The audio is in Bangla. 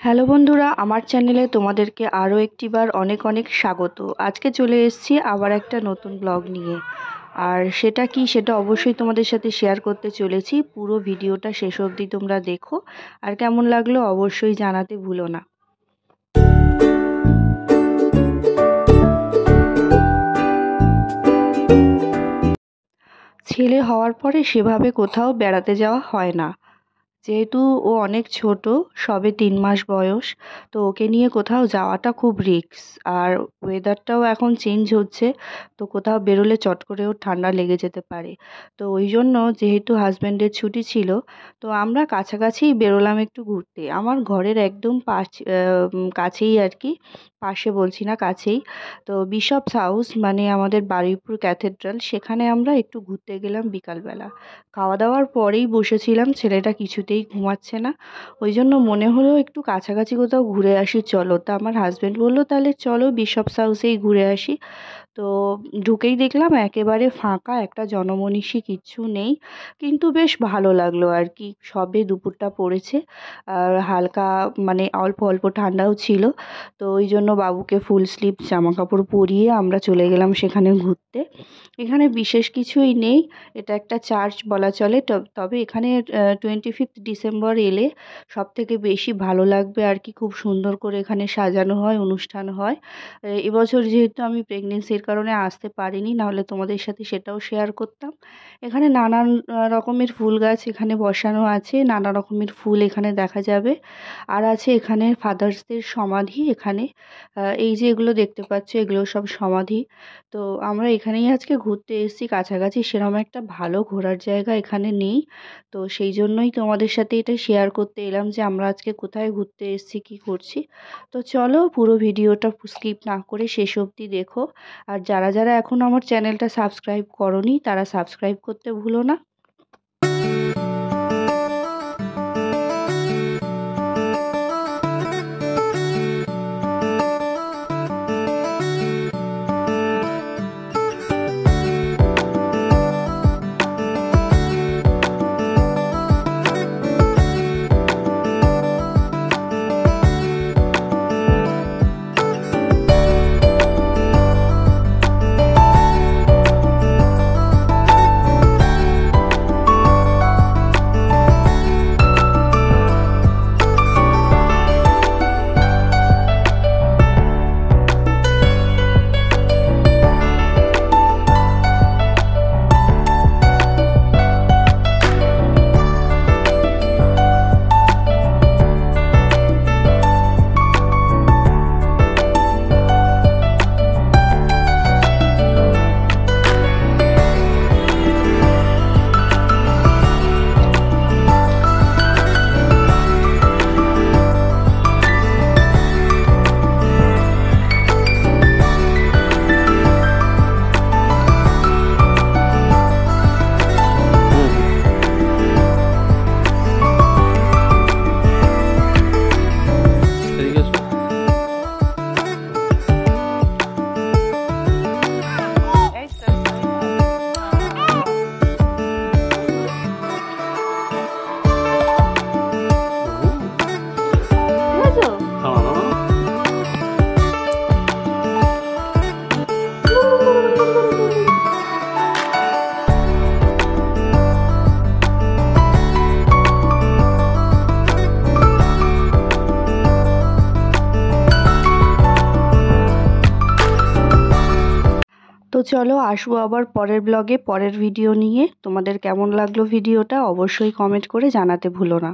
হ্যালো বন্ধুরা, আমার চ্যানেলে তোমাদেরকে আরও একটিবার অনেক অনেক স্বাগত। আজকে চলে এসেছি আবার একটা নতুন ব্লগ নিয়ে। আর সেটা কি, সেটা অবশ্যই তোমাদের সাথে শেয়ার করতে চলেছি। পুরো ভিডিওটা শেষ অবধি তোমরা দেখো, আর কেমন লাগলো অবশ্যই জানাতে ভুলো না। ছেলে হওয়ার পরে সেভাবে কোথাও বেড়াতে যাওয়া হয় না, যেহেতু ও অনেক ছোট, সবে 3 মাস বয়স। তো ওকে নিয়ে কোথাও যাওয়াটা খুব রিস্ক। আর ওয়েদারটাও এখন চেঞ্জ হচ্ছে, তো কোথাও বেরোলে চট করে ওর ঠান্ডা লেগে যেতে পারে। তো ওই জন্য, যেহেতু হাজব্যান্ডের ছুটি ছিল, তো আমরা কাছাকাছিই বেরোলাম একটু ঘুরতে। আমার ঘরের একদম কাছেই আর কি, পাশে বলছি না, কাছেই। তো বিশপস হাউস, মানে আমাদের বারুইপুর ক্যাথেড্রাল, সেখানে আমরা একটু ঘুরতে গেলাম বিকালবেলা। খাওয়া দাওয়ার পরেই বসেছিলাম, ছেলেটা কিছুতেই ঘুমাচ্ছে না। ওই জন্য মনে হলো একটু কাছাকাছি কোথাও ঘুরে আসি চলো। তা আমার হাজব্যান্ড বললো তাহলে চলো বিশপস হাউসেই ঘুরে আসি। তো ঢুকেই দেখলাম একেবারে ফাঁকা, একটা জনমনীষী কিচ্ছু নেই। কিন্তু বেশ ভালো লাগলো আর কি। সবে দুপুরটা পড়েছে, আর হালকা মানে অল্প অল্প ঠান্ডাও ছিল। তো ওই জন্য বাবুকে ফুল স্লিভ জামা কাপড় পরিয়ে আমরা চলে গেলাম সেখানে ঘুরতে। এখানে বিশেষ কিছুই নেই, এটা একটা চার্চ বলা চলে। তবে এখানে 25 ডিসেম্বর এলে সব থেকে বেশি ভালো লাগবে আর কি। খুব সুন্দর করে এখানে সাজানো হয়, অনুষ্ঠান হয়। এবছর যেহেতু আমি প্রেগনেন্সির কারণে আসতে পারিনি, নাহলে তোমাদের সাথে সেটাও শেয়ার করতাম। এখানে নানান রকমের ফুল গাছ এখানে বসানো আছে, নানা রকমের ফুল এখানে দেখা যাবে। আর আছে এখানে ফাদার্সদের সমাধি এখানে। এই যে এগুলো দেখতে পাচ্ছ, এগুলো সব সমাধি। তো আমরা এখানেই আজকে ঘুরতে এসেছি। কাছাকাছি সেরকম একটা ভালো ঘোরার জায়গা এখানে নেই, তো সেই জন্যই তোমাদের সাথে এটা শেয়ার করতে এলাম যে আমরা আজকে কোথায় ঘুরতে এসেছি, কী করছি। তো চলো পুরো ভিডিওটা স্কিপ না করে শেষ অবধি দেখো। আর যারা যারা এখন আমার চ্যানেলটা সাবস্ক্রাইব করোনি, তারা সাবস্ক্রাইব করতে ভুলো না। তো চলো আসবো আবার পরের ব্লগে, পরের ভিডিও নিয়ে। তোমাদের কেমন লাগলো ভিডিওটা অবশ্যই কমেন্ট করে জানাতে ভুলো না।